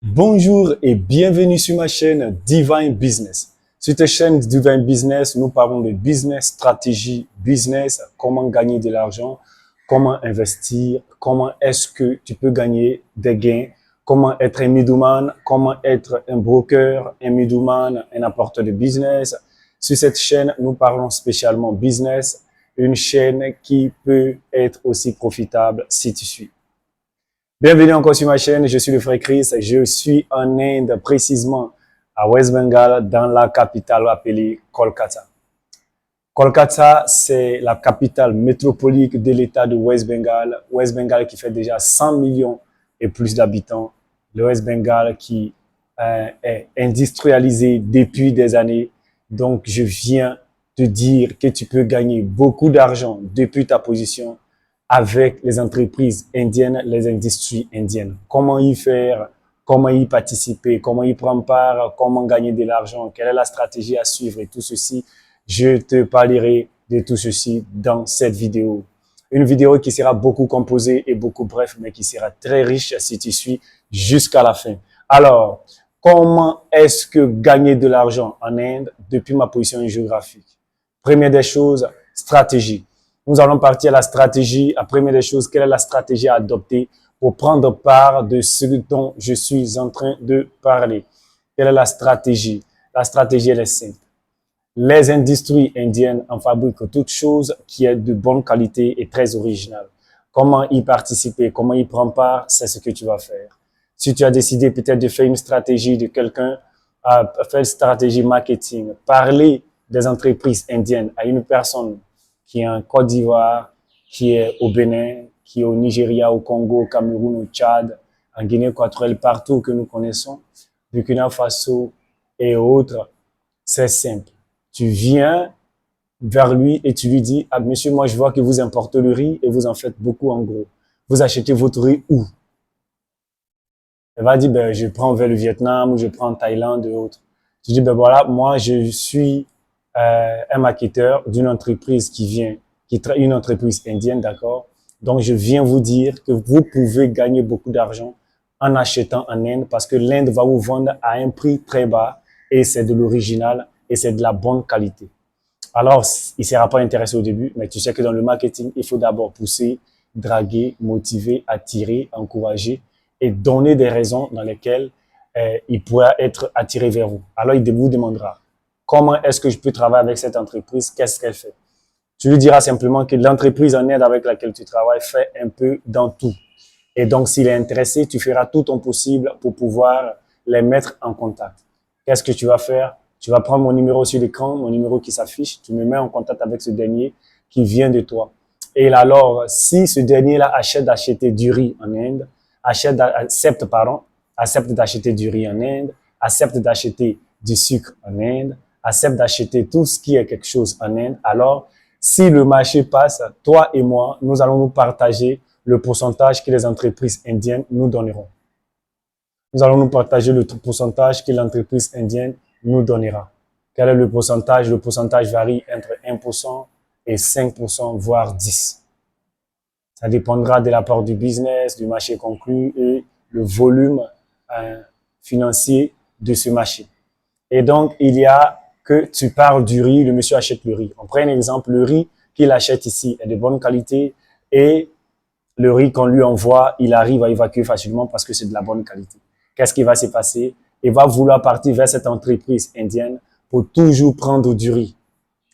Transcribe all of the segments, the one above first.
Bonjour et bienvenue sur ma chaîne Divine Business. Sur cette chaîne Divine Business, nous parlons de business, stratégie, business, comment gagner de l'argent, comment investir, comment est-ce que tu peux gagner des gains, comment être un middleman, comment être un broker, un middleman, un apporteur de business. Sur cette chaîne, nous parlons spécialement business, une chaîne qui peut être aussi profitable si tu suis. Bienvenue encore sur ma chaîne, je suis le frère Chris, je suis en Inde, précisément à West Bengal, dans la capitale appelée Kolkata. Kolkata, c'est la capitale métropolitique de l'état de West Bengal. West Bengal qui fait déjà 100 millions et plus d'habitants. Le West Bengal qui est industrialisé depuis des années. Donc, je viens te dire que tu peux gagner beaucoup d'argent depuis ta position avec les entreprises indiennes, les industries indiennes. Comment y faire, comment y participer, comment y prendre part, comment gagner de l'argent, quelle est la stratégie à suivre et tout ceci. Je te parlerai de tout ceci dans cette vidéo. Une vidéo qui sera beaucoup composée et beaucoup bref, mais qui sera très riche si tu suis jusqu'à la fin. Alors, comment est-ce que gagner de l'argent en Inde depuis ma position géographique? Première des choses, stratégie. Nous allons partir à la stratégie. La première des choses, quelle est la stratégie à adopter pour prendre part de ce dont je suis en train de parler? Quelle est la stratégie? La stratégie, elle est simple. Les industries indiennes en fabriquent toute chose qui est de bonne qualité et très originale. Comment y participer, comment y prendre part, c'est ce que tu vas faire. Si tu as décidé peut-être de faire une stratégie de quelqu'un, faire une stratégie marketing, parler des entreprises indiennes à une personne qui est en Côte d'Ivoire, qui est au Bénin, qui est au Nigeria, au Congo, au Cameroun, au Tchad, en Guinée équatoriale, partout que nous connaissons, Burkina Faso et autres, c'est simple. Tu viens vers lui et tu lui dis, ah, monsieur, moi, je vois que vous importez le riz et vous en faites beaucoup en gros. Vous achetez votre riz où? Elle va dire, ben, je prends vers le Vietnam ou je prends en Thaïlande et autres. Tu dis, ben voilà, moi, je suis un marketeur d'une entreprise une entreprise indienne, d'accord? Donc, je viens vous dire que vous pouvez gagner beaucoup d'argent en achetant en Inde parce que l'Inde va vous vendre à un prix très bas et c'est de l'original et c'est de la bonne qualité. Alors, il ne sera pas intéressé au début, mais tu sais que dans le marketing, il faut d'abord pousser, draguer, motiver, attirer, encourager et donner des raisons dans lesquelles il pourra être attiré vers vous. Alors, il vous demandera, comment est-ce que je peux travailler avec cette entreprise? Qu'est-ce qu'elle fait? Tu lui diras simplement que l'entreprise en aide avec laquelle tu travailles fait un peu dans tout. Et donc, s'il est intéressé, tu feras tout ton possible pour pouvoir les mettre en contact. Qu'est-ce que tu vas faire? Tu vas prendre mon numéro sur l'écran, mon numéro qui s'affiche, tu me mets en contact avec ce dernier qui vient de toi. Et alors, si ce dernier-là accepte d'acheter du riz en Inde, accepte d'acheter du riz en Inde, accepte d'acheter du sucre en Inde, accepte d'acheter tout ce qui est quelque chose en Inde, alors, si le marché passe, toi et moi, nous allons nous partager le pourcentage que les entreprises indiennes nous donneront. Nous allons nous partager le pourcentage que l'entreprise indienne nous donnera. Quel est le pourcentage? Le pourcentage varie entre 1% et 5%, voire 10%. Ça dépendra de la part du business, du marché conclu et le volume financier de ce marché. Et donc, il y a que tu parles du riz, le monsieur achète le riz. On prend un exemple, le riz qu'il achète ici est de bonne qualité et le riz qu'on lui envoie, il arrive à évacuer facilement parce que c'est de la bonne qualité. Qu'est-ce qui va se passer? Il va vouloir partir vers cette entreprise indienne pour toujours prendre du riz.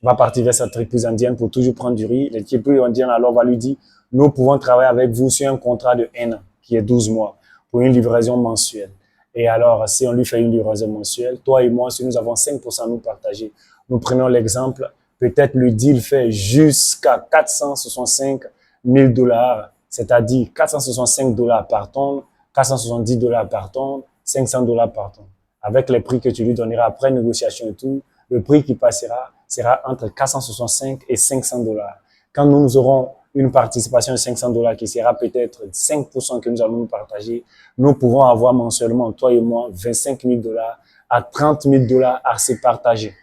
Il va partir vers cette entreprise indienne pour toujours prendre du riz. L'entreprise indienne alors va lui dire, nous pouvons travailler avec vous sur un contrat de 1 an, qui est 12 mois, pour une livraison mensuelle. Et alors, si on lui fait une livraison mensuelle, toi et moi, si nous avons 5% à nous partager, nous prenons l'exemple, peut-être le deal fait jusqu'à 465 000 $, c'est-à-dire 465 $ par tonne, 470 $ par tonne, 500 $ par tonne. Avec les prix que tu lui donneras après négociation et tout, le prix qui passera sera entre 465 et 500 $. Quand nous aurons une participation de 500 $ qui sera peut-être 5% que nous allons nous partager, nous pouvons avoir mensuellement, toi et moi, 25 000 $ à 30 000 $ à se partager.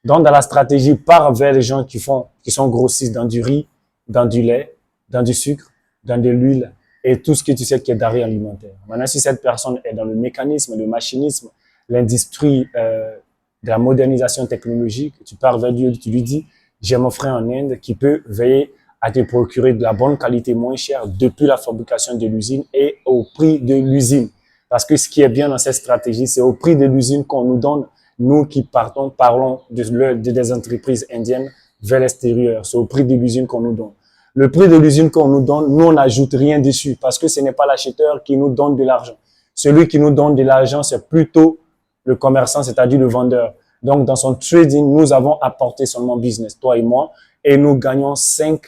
Donc, dans la stratégie, part vers les gens qui sont grossistes dans du riz, dans du lait, dans du sucre, dans de l'huile et tout ce que tu sais qui est denrées alimentaires. Maintenant, si cette personne est dans le mécanisme, le machinisme, l'industrie de la modernisation technologique, tu pars vers Dieu, tu lui dis, j'ai mon frère en Inde qui peut veiller à te procurer de la bonne qualité moins chère depuis la fabrication de l'usine et au prix de l'usine. Parce que ce qui est bien dans cette stratégie, c'est au prix de l'usine qu'on nous donne, nous qui parlons des entreprises indiennes vers l'extérieur. C'est au prix de l'usine qu'on nous donne. Le prix de l'usine qu'on nous donne, nous, on n'ajoute rien dessus parce que ce n'est pas l'acheteur qui nous donne de l'argent. Celui qui nous donne de l'argent, c'est plutôt le commerçant, c'est-à-dire le vendeur. Donc, dans son trading, nous avons apporté seulement business, toi et moi, et nous gagnons 5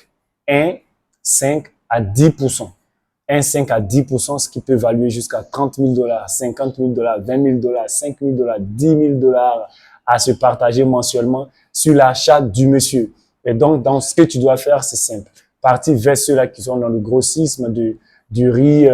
à 10%. 5 à 10%, ce qui peut valuer jusqu'à 30 000 $, 50 000 $, 20 000 $, 5 000 $, 10 000 $ à se partager mensuellement sur l'achat du monsieur. Et donc, dans ce que tu dois faire, c'est simple. Partir vers ceux-là qui sont dans le grossisme du riz,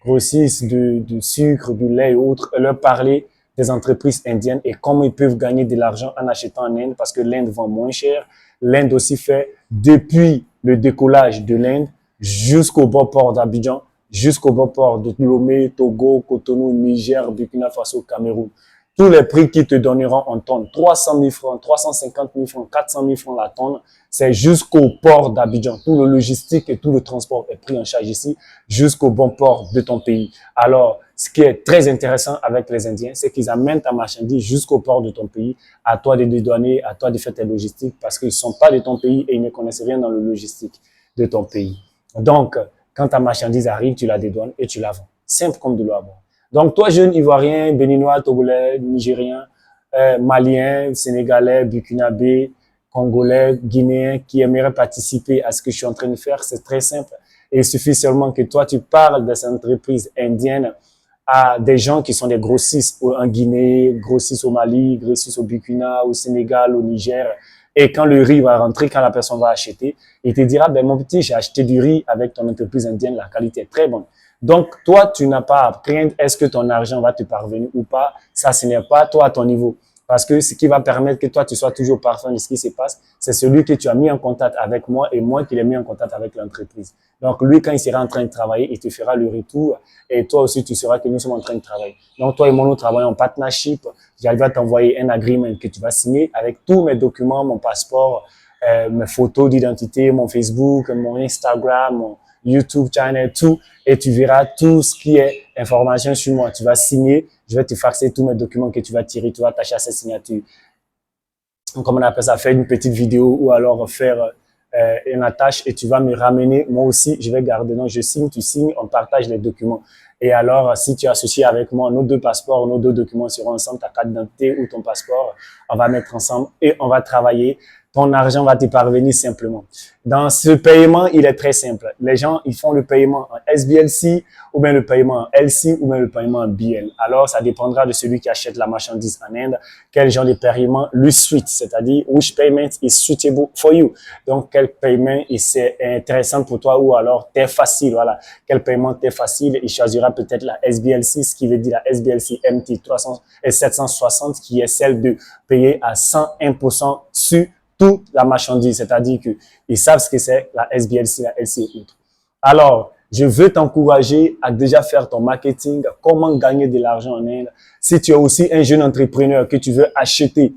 grossisme du sucre, du lait et autres, et leur parler des entreprises indiennes et comment ils peuvent gagner de l'argent en achetant en Inde parce que l'Inde vend moins cher. L'Inde aussi fait, depuis le décollage de l'Inde jusqu'au bas port d'Abidjan, jusqu'au bas port de Lomé, Togo, Cotonou, Niger, Burkina Faso, Cameroun. Tous les prix qu'ils te donneront en tonne, 300 000 francs, 350 000 francs, 400 000 francs la tonne, c'est jusqu'au port d'Abidjan. Tout le logistique et tout le transport est pris en charge ici jusqu'au bon port de ton pays. Alors, ce qui est très intéressant avec les Indiens, c'est qu'ils amènent ta marchandise jusqu'au port de ton pays, à toi de dédouaner, à toi de faire tes logistiques parce qu'ils ne sont pas de ton pays et ils ne connaissent rien dans le logistique de ton pays. Donc, quand ta marchandise arrive, tu la dédouanes et tu la vends. Simple comme de l'eau à boire. Donc, toi, jeune Ivoirien, Béninois, Togolais, Nigérien, Malien, Sénégalais, Burkinabé, Congolais, Guinéen, qui aimerait participer à ce que je suis en train de faire, c'est très simple. Et il suffit seulement que toi, tu parles de ces entreprises indiennes à des gens qui sont des grossistes en Guinée, grossistes au Mali, grossistes au Burkina, au Sénégal, au Niger. Et quand le riz va rentrer, quand la personne va acheter, il te dira, ben, mon petit, j'ai acheté du riz avec ton entreprise indienne, la qualité est très bonne. Donc, toi, tu n'as pas à craindre est-ce que ton argent va te parvenir ou pas. Ça, ce n'est pas toi à ton niveau. Parce que ce qui va permettre que toi, tu sois toujours parfait de ce qui se passe, c'est celui que tu as mis en contact avec moi et moi qui l'ai mis en contact avec l'entreprise. Donc, lui, quand il sera en train de travailler, il te fera le retour et toi aussi, tu sauras que nous sommes en train de travailler. Donc, toi et moi, nous travaillons en partnership. J'arrive à t'envoyer un agreement que tu vas signer avec tous mes documents, mon passeport, mes photos d'identité, mon Facebook, mon Instagram, mon YouTube channel, tout. Et tu verras tout ce qui est information sur moi. Tu vas signer. Je vais te faxer tous mes documents que tu vas tirer, tu vas attacher à cette signature. Comme on appelle ça, faire une petite vidéo ou alors faire une attache et tu vas me ramener. Moi aussi, je vais garder. Donc, je signe, tu signes, on partage les documents. Et alors, si tu es associé avec moi, nos deux passeports, nos deux documents seront ensemble, ta carte d'identité ou ton passeport, on va mettre ensemble et on va travailler. Ton argent va te parvenir simplement. Dans ce paiement, il est très simple. Les gens, ils font le paiement en SBLC ou bien le paiement en LC ou bien le paiement en BL. Alors, ça dépendra de celui qui achète la marchandise en Inde, quel genre de paiement lui suit, c'est-à-dire which payment is suitable for you. Donc, quel paiement c'est intéressant pour toi ou alors t'es facile, voilà. Quel paiement t'est facile, il choisira peut-être la SBLC, ce qui veut dire la SBLC MT 760, qui est celle de payer à 101% sur toute la marchandise, c'est-à-dire qu'ils savent ce que c'est la SBLC, la LC et autres. Alors, je veux t'encourager à déjà faire ton marketing, comment gagner de l'argent en Inde. Si tu es aussi un jeune entrepreneur que tu veux acheter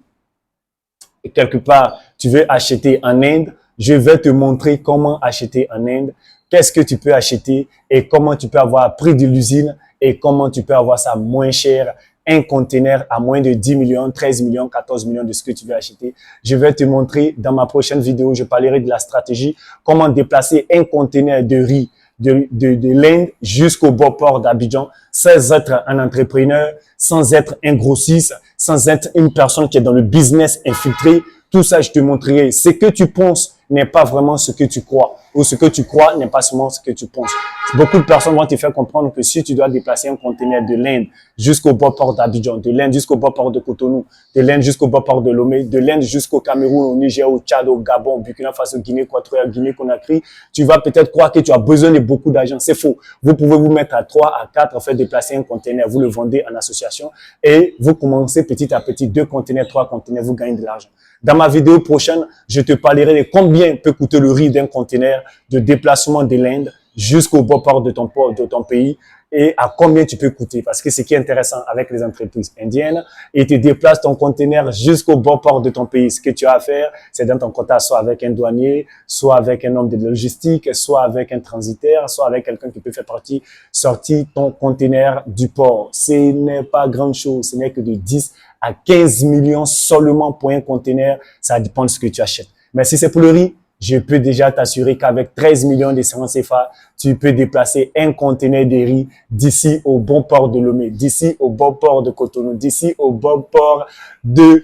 quelque part, tu veux acheter en Inde, je vais te montrer comment acheter en Inde, qu'est-ce que tu peux acheter et comment tu peux avoir prix de l'usine et comment tu peux avoir ça moins cher. Un conteneur à moins de 10 millions, 13 millions, 14 millions de ce que tu veux acheter. Je vais te montrer dans ma prochaine vidéo, je parlerai de la stratégie, comment déplacer un conteneur de riz de l'Inde jusqu'au beau port d'Abidjan sans être un entrepreneur, sans être un grossiste, sans être une personne qui est dans le business infiltré. Tout ça, je te montrerai. Ce que tu penses n'est pas vraiment ce que tu crois. Ou ce que tu crois n'est pas seulement ce que tu penses. Beaucoup de personnes vont te faire comprendre que si tu dois déplacer un conteneur de l'Inde jusqu'au bas port d'Abidjan, de l'Inde jusqu'au bas port de Cotonou, de l'Inde jusqu'au bas port de Lomé, de l'Inde jusqu'au Cameroun, au Niger, au Tchad, au Gabon, au Burkina Faso, Guinée Équatoriale, Guinée Conakry, tu vas peut-être croire que tu as besoin de beaucoup d'argent. C'est faux. Vous pouvez vous mettre à 3, à 4, faire déplacer un conteneur, vous le vendez en association et vous commencez petit à petit, 2 conteneurs, 3 conteneurs, vous gagnez de l'argent. Dans ma vidéo prochaine, je te parlerai de combien peut coûter le riz d'un conteneur de déplacement de l'Inde jusqu'au beau port de ton pays et à combien tu peux coûter. Parce que ce qui est intéressant avec les entreprises indiennes, ils te déplacent ton conteneur jusqu'au beau port de ton pays. Ce que tu as à faire, c'est dans ton quota, soit avec un douanier, soit avec un homme de logistique, soit avec un transitaire, soit avec quelqu'un qui peut faire partie, sortir ton conteneur du port. Ce n'est pas grand chose. Ce n'est que de 10 à 15 millions seulement pour un conteneur. Ça dépend de ce que tu achètes. Mais si c'est pour le riz, je peux déjà t'assurer qu'avec 13 millions de francs CFA, tu peux déplacer un conteneur de riz d'ici au bon port de Lomé, d'ici au bon port de Cotonou, d'ici au bon port du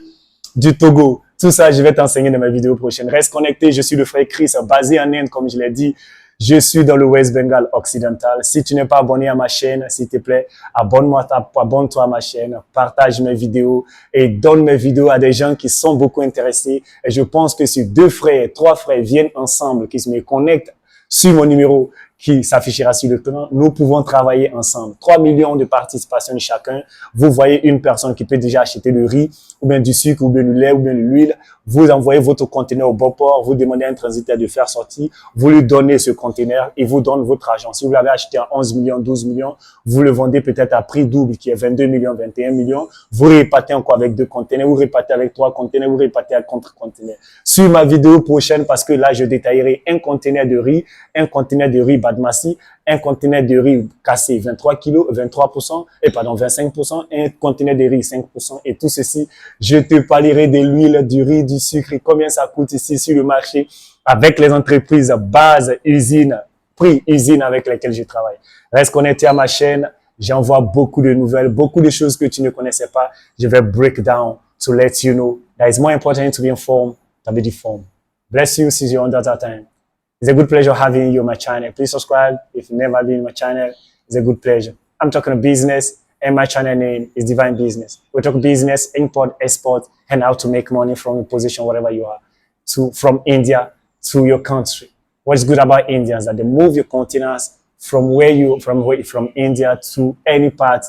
Togo. Tout ça, je vais t'enseigner dans ma vidéo prochaine. Reste connecté, je suis le frère Chris, basé en Inde, comme je l'ai dit. Je suis dans le West Bengal occidental. Si tu n'es pas abonné à ma chaîne, s'il te plaît, abonne-toi à ma chaîne, partage mes vidéos et donne mes vidéos à des gens qui sont beaucoup intéressés. Et je pense que si 2 frères, 3 frères viennent ensemble, qui se me connectent sur mon numéro qui s'affichera sur l'écran, nous pouvons travailler ensemble. 3 millions de participation de chacun. Vous voyez une personne qui peut déjà acheter le riz, ou bien du sucre, ou bien du lait, ou bien de l'huile. Vous envoyez votre conteneur au bon port, vous demandez à un transitaire de faire sortir, vous lui donnez ce conteneur, il vous donne votre argent. Si vous l'avez acheté à 11 millions, 12 millions, vous le vendez peut-être à prix double, qui est 22 millions, 21 millions. Vous répartez encore avec 2 conteneurs, vous répartez avec 3 conteneurs, vous répartez avec contre-conteneurs. Sur ma vidéo prochaine, parce que là, je détaillerai un conteneur de riz basmati, un conteneur de riz cassé 23 kg, 23%, 25%, un conteneur de riz 5%, et tout ceci, je te parlerai de l'huile, du riz, du sucre, et combien ça coûte ici sur le marché avec les entreprises base, usines, prix, usines avec lesquelles je travaille. Reste connecté à ma chaîne, j'envoie beaucoup de nouvelles, beaucoup de choses que tu ne connaissais pas. Je vais break down to let you know that it's more important to be informed than be deformed. Bless you, see you on that time. It's a good pleasure having you on my channel. Please subscribe if you've never been on my channel. It's a good pleasure. I'm talking business, and my channel name is Divine Business. We talk business, import, export, and how to make money from your position, wherever you are, from India to your country. What's good about India is that they move your containers from India to any part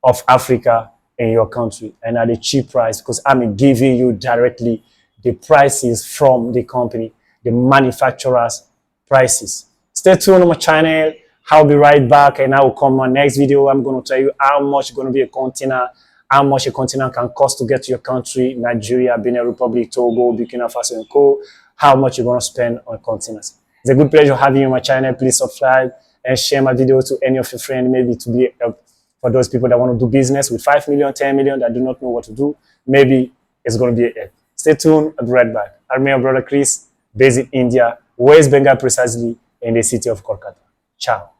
of Africa in your country, and at a cheap price, because I'm giving you directly the prices from the company, the manufacturers prices. Stay tuned on my channel. I'll be right back, and I will come on my next video. I'm going to tell you how much it's going to be a container, how much a container can cost to get to your country, Nigeria, Benin Republic, Togo, Burkina Faso, and Co. How much you're going to spend on containers. It's a good pleasure having you on my channel. Please subscribe and share my video to any of your friends, maybe to be help for those people that want to do business with 5 million, 10 million, that do not know what to do. Maybe it's going to be a help. Stay tuned. I'll be right back. I'm your brother Chris, based in India, West Bengal precisely, in the city of Kolkata. Ciao.